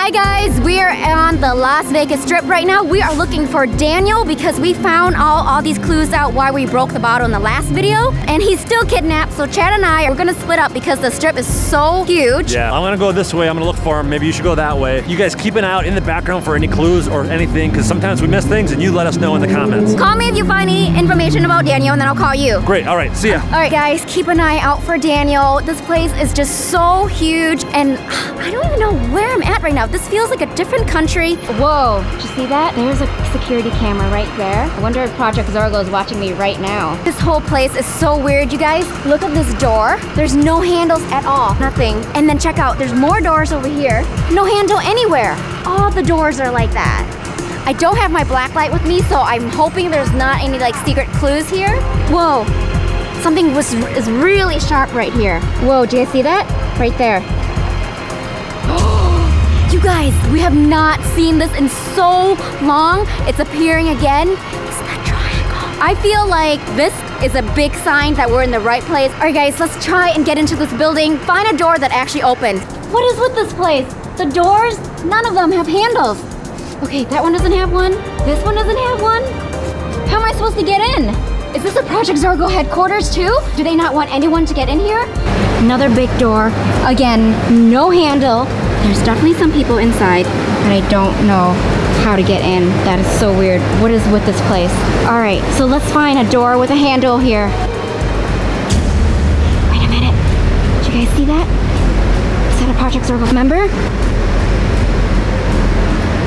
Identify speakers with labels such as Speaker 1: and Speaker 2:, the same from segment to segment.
Speaker 1: Hi guys, we are on the Las Vegas Strip right now. We are looking for Daniel because we found all these clues out why we broke the bottle in the last video, and he's still kidnapped. So Chad and I are gonna split up because the strip is so huge.
Speaker 2: Yeah, I'm gonna go this way. I'm gonna look for him. Maybe you should go that way. You guys keep an eye out in the background for any clues or anything, because sometimes we miss things and you let us know in the comments.
Speaker 1: Call me if you find any information about Daniel, and then I'll call you.
Speaker 2: Great, all right, see ya.
Speaker 1: All right guys, keep an eye out for Daniel. This place is just so huge, and I don't even know where I'm at right now. This feels like a different country. Whoa, did you see that? There's a security camera right there. I wonder if Project Zorgo is watching me right now. This whole place is so weird, you guys. Look at this door. There's no handles at all, nothing. And then check out, there's more doors over here. No handle anywhere. All the doors are like that. I don't have my black light with me, so I'm hoping there's not any like secret clues here. Whoa, something is really sharp right here. Whoa, do you guys see that? Right there. You guys, we have not seen this in so long. It's appearing again. It's that triangle. I feel like this is a big sign that we're in the right place. All right guys, let's try and get into this building. Find a door that actually opens. What is with this place? The doors, none of them have handles. Okay, that one doesn't have one. This one doesn't have one. How am I supposed to get in? Is this a Project Zorgo headquarters too? Do they not want anyone to get in here? Another big door. Again, no handle. There's definitely some people inside, but I don't know how to get in. That is so weird. What is with this place? All right, so let's find a door with a handle here. Wait a minute. Did you guys see that? Is that a Project Zorgo member?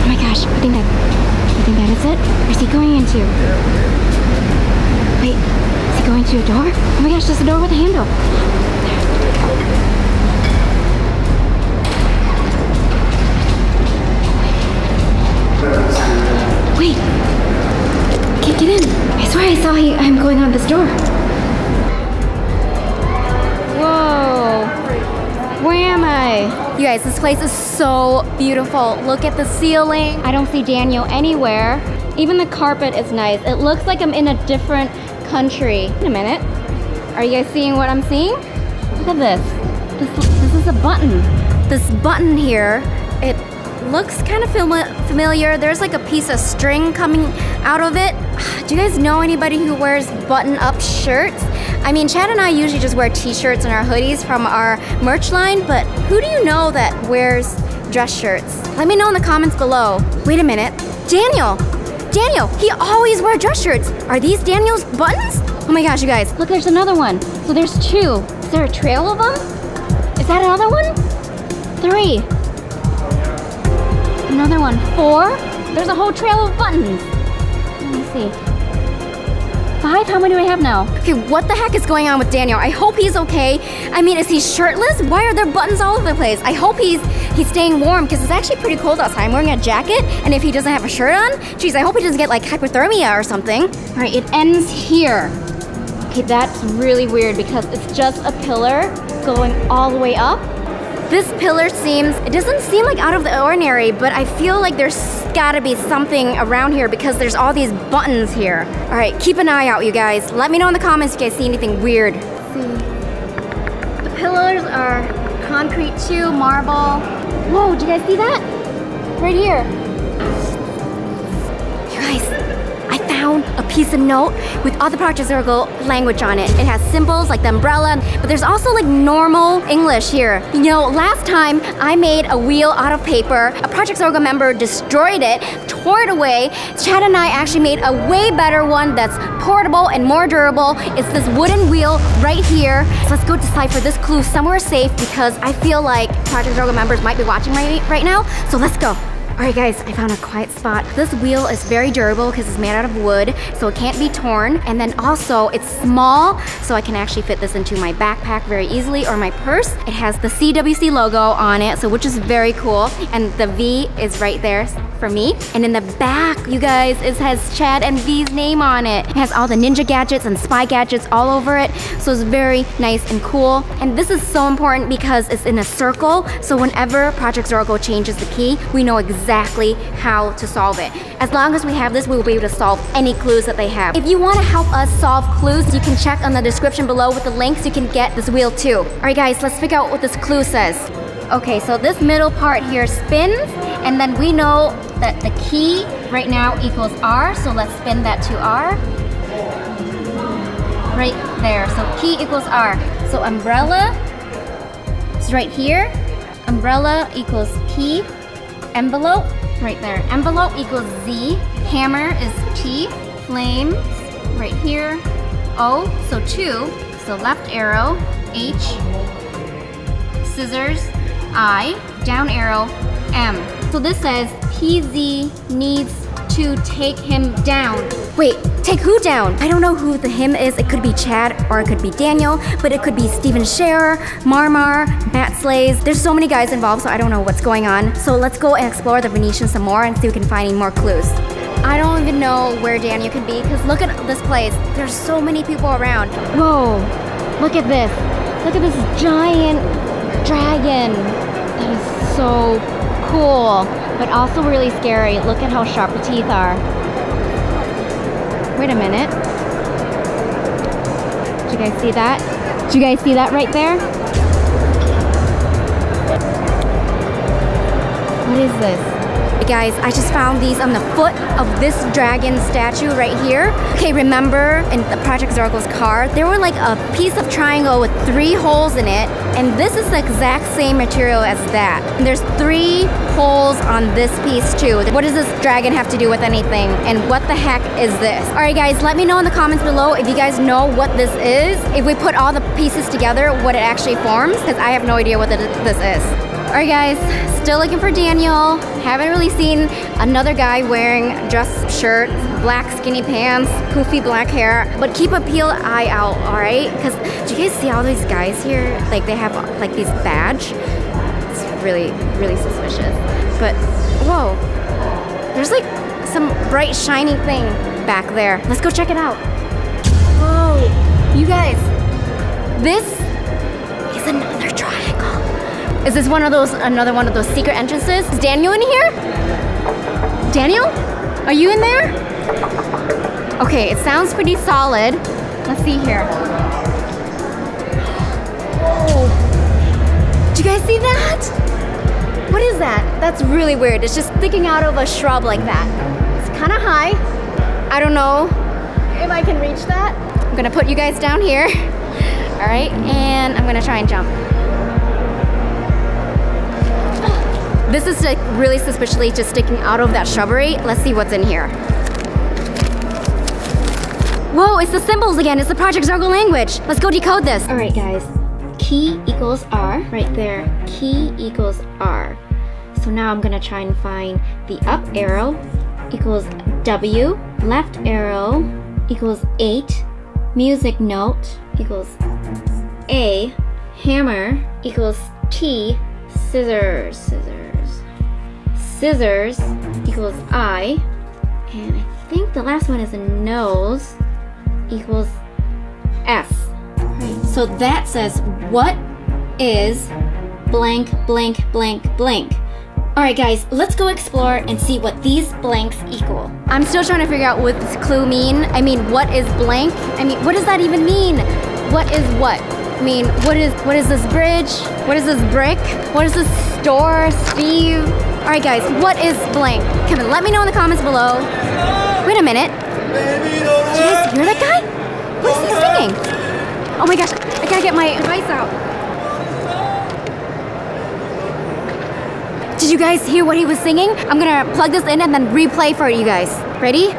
Speaker 1: Oh my gosh, I think that is it. Where's he going into? Wait, is he going to a door? Oh my gosh, there's a door with a handle. Wait, can't get in. I swear I saw him going on this door. Whoa, where am I? You guys, this place is so beautiful. Look at the ceiling. I don't see Daniel anywhere. Even the carpet is nice. It looks like I'm in a different country. Wait a minute. Are you guys seeing what I'm seeing? Look at this. This is a button. This button here, it looks kind of familiar. There's like a piece of string coming out of it. Do you guys know anybody who wears button-up shirts? I mean, Chad and I usually just wear t-shirts and our hoodies from our merch line, but who do you know that wears dress shirts? Let me know in the comments below. Wait a minute. Daniel, he always wears dress shirts. Are these Daniel's buttons? Oh my gosh, you guys, look, there's another one. So there's two. Is there a trail of them? Is that another one? 3. Another one, 4. There's a whole trail of buttons. Let me see. 5? How many do I have now? Okay, what the heck is going on with Daniel? I hope he's okay. I mean, is he shirtless? Why are there buttons all over the place? I hope he's staying warm because it's actually pretty cold outside. I'm wearing a jacket, and if he doesn't have a shirt on, geez, I hope he doesn't get like hypothermia or something. All right, it ends here. Okay, that's really weird because it's just a pillar going all the way up. This pillar it doesn't seem like out of the ordinary, but I feel like there's gotta be something around here because there's all these buttons here. All right, keep an eye out, you guys. Let me know in the comments if you guys see anything weird. Let's see. The pillars are concrete too, marble. Whoa, did you guys see that? Right here. You guys, I found a piece of note with all the Project Zorgo language on it. It has symbols like the umbrella, but there's also like normal English here. You know, last time I made a wheel out of paper. A Project Zorgo member destroyed it, tore it away. Chad and I actually made a way better one that's portable and more durable. It's this wooden wheel right here. So let's go decipher this clue somewhere safe because I feel like Project Zorgo members might be watching right now. So let's go. All right guys, I found a quiet spot. This wheel is very durable because it's made out of wood, so it can't be torn. And then also it's small, so I can actually fit this into my backpack very easily or my purse. It has the CWC logo on it, so which is very cool. And the V is right there for me. And in the back, you guys, it has Chad and V's name on it. It has all the ninja gadgets and spy gadgets all over it, so it's very nice and cool. And this is so important because it's in a circle, so whenever Project Zorgo changes the key, we know exactly how to solve it. As long as we have this, we will be able to solve any clues that they have. If you want to help us solve clues, you can check on the description below with the links. You can get this wheel too. All right guys, let's figure out what this clue says. Okay, so this middle part here spins, And then we know that the key right now equals R, so let's spin that to R. Right there, so key equals R. So umbrella is right here. Umbrella equals key. Envelope, right there. Envelope equals Z. Hammer is T. Flames, right here. O, so 2. So left arrow, H. Scissors, I. Down arrow, M. So this says PZ needs to take him down. Wait, take who down? I don't know who the him is. It could be Chad or it could be Daniel, but it could be Steven Scherer, Marmar, Matt Slays. There's so many guys involved, so I don't know what's going on. So let's go and explore the Venetian some more and see if we can find any more clues. I don't even know where Daniel could be because look at this place. There's so many people around. Whoa, look at this. Look at this giant dragon. That is so cool, but also really scary. Look at how sharp the teeth are. Wait a minute. Did you guys see that? Did you guys see that right there? What is this? Guys, I just found these on the foot of this dragon statue right here. Okay, remember in the Project Zorgo's car, there were like a piece of triangle with 3 holes in it, and this is the exact same material as that. And there's 3 holes on this piece too. What does this dragon have to do with anything? And what the heck is this? All right, guys, let me know in the comments below if you guys know what this is. If we put all the pieces together, what it actually forms, because I have no idea what this is. Alright guys, still looking for Daniel. Haven't really seen another guy wearing dress shirt, black skinny pants, poofy black hair, but keep a peeled eye out, alright? Because do you guys see all these guys here? Like they have like these badge. It's really, really suspicious. But, whoa, there's like some bright shiny thing back there. Let's go check it out. Whoa, you guys, this is another triangle. Is this another one of those secret entrances? Is Daniel in here? Daniel? Are you in there? Okay, it sounds pretty solid. Let's see here. Whoa. Did you guys see that? What is that? That's really weird. It's just sticking out of a shrub like that. It's kind of high. I don't know if I can reach that. I'm gonna put you guys down here. All right, and I'm gonna try and jump. This is like really suspiciously just sticking out of that shrubbery. Let's see what's in here. Whoa, it's the symbols again. It's the Project Zorgo language. Let's go decode this. All right, guys. Key equals R, right there. Key equals R. So now I'm gonna try and find the up arrow equals W, left arrow equals 8, music note equals A, hammer equals T, scissors equals I, and I think the last one is a nose equals S. Right. So that says, what is blank, blank, blank, blank? All right, guys, let's go explore and see what these blanks equal. I'm still trying to figure out what this clue mean. I mean, what is blank? I mean, what does that even mean? What is what? I mean, what is this bridge? What is this brick? What is this store, Steve? All right, guys, what is blank? Come on, let me know in the comments below. Wait a minute. Did you guys hear that guy? What is he singing? Oh my gosh, I gotta get my device out. Did you guys hear what he was singing? I'm gonna plug this in and then replay for you guys. Ready?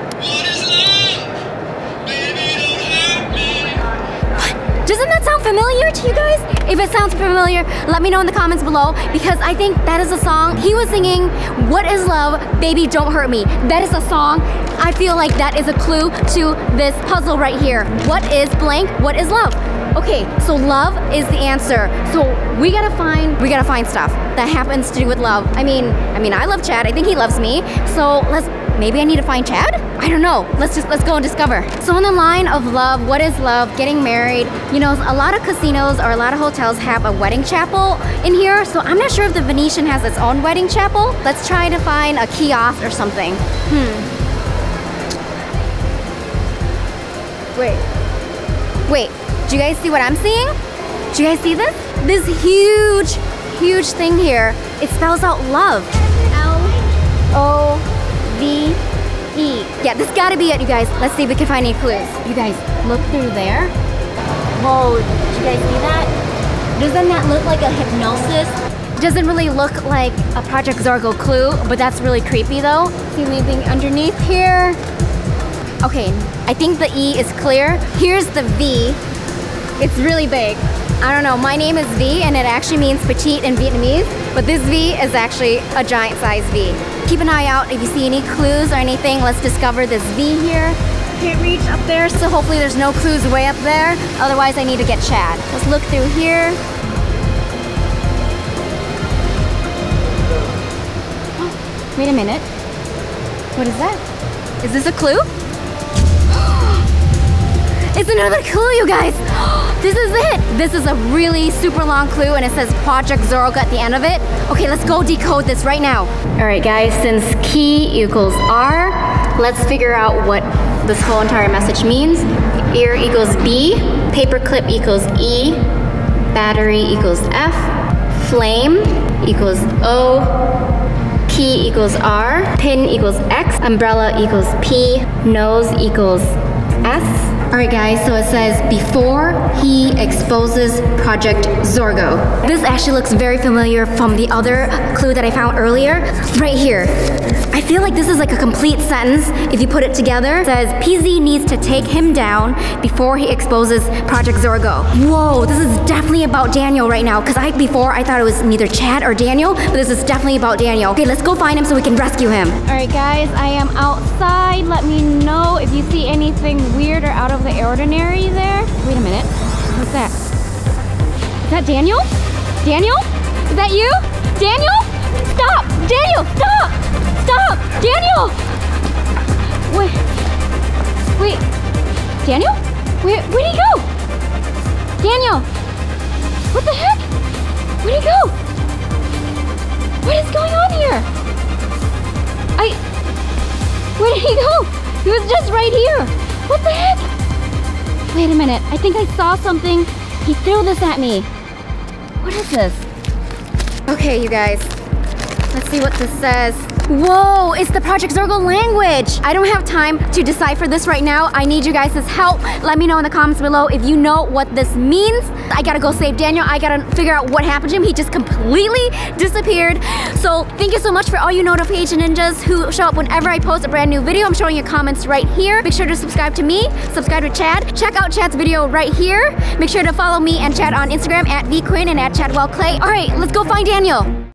Speaker 1: Doesn't that sound familiar to you guys? If it sounds familiar, let me know in the comments below, because I think that is a song he was singing. What is love? Baby, don't hurt me. That is a song. I feel like that is a clue to this puzzle right here. What is blank? What is love? Okay, so love is the answer. So we gotta find stuff that happens to do with love. I mean, I love Chad. I think he loves me. So maybe I need to find Chad? I don't know. Let's go and discover. So on the line of love, what is love? Getting married. You know, a lot of casinos or a lot of hotels have a wedding chapel in here. So I'm not sure if the Venetian has its own wedding chapel. Let's try to find a kiosk or something. Wait. Do you guys see what I'm seeing? Do you guys see this? This huge thing here. It spells out love. L Yeah, this gotta be it, you guys. Let's see if we can find any clues. You guys, look through there. Whoa, did you guys see that? Doesn't that look like a hypnosis? It doesn't really look like a Project Zorgo clue, but that's really creepy though. See anything underneath here? Okay, I think the E is clear. Here's the V. It's really big. I don't know, my name is V and it actually means petite in Vietnamese, but this V is actually a giant size V. Keep an eye out if you see any clues or anything. Let's discover this V here. Can't reach up there, so hopefully there's no clues way up there. Otherwise I need to get Chad. Let's look through here. Oh, wait a minute. What is that? Is this a clue? It's another clue, you guys. This is it. This is a really super long clue and it says Project Zorgo at the end of it. Okay, let's go decode this right now. All right, guys, since key equals R, let's figure out what this whole entire message means. Ear equals B, paperclip equals E, battery equals F, flame equals O, key equals R, pin equals X, umbrella equals P, nose equals S. Alright guys, so it says before he exposes Project Zorgo. This actually looks very familiar from the other clue that I found earlier. Right here. I feel like this is like a complete sentence if you put it together. It says PZ needs to take him down before he exposes Project Zorgo. Whoa, this is definitely about Daniel right now, because before I thought it was neither Chad or Daniel, but this is definitely about Daniel. Okay, let's go find him so we can rescue him. Alright guys, I am outside. Let me know if you see anything weird or out of the ordinary there. Wait a minute. What's that? Is that Daniel? Daniel? Is that you? Daniel? Stop! Daniel, stop! Stop! Daniel! Wait. Daniel? Where'd he go? Daniel! What the heck? Where'd he go? What is going on here? Where did he go? He was just right here. What the heck? Wait a minute, I think I saw something. He threw this at me. What is this? Okay, you guys. Let's see what this says. Whoa, it's the Project Zorgo language. I don't have time to decipher this right now. I need you guys' help. Let me know in the comments below if you know what this means. I gotta go save Daniel. I gotta figure out what happened to him. He just completely disappeared. So thank you so much for all you notification ninjas who show up whenever I post a brand new video. I'm showing you comments right here. Make sure to subscribe to me, subscribe to Chad. Check out Chad's video right here. Make sure to follow me and Chad on Instagram at VQuaint and at ChadwellClay. All right, let's go find Daniel.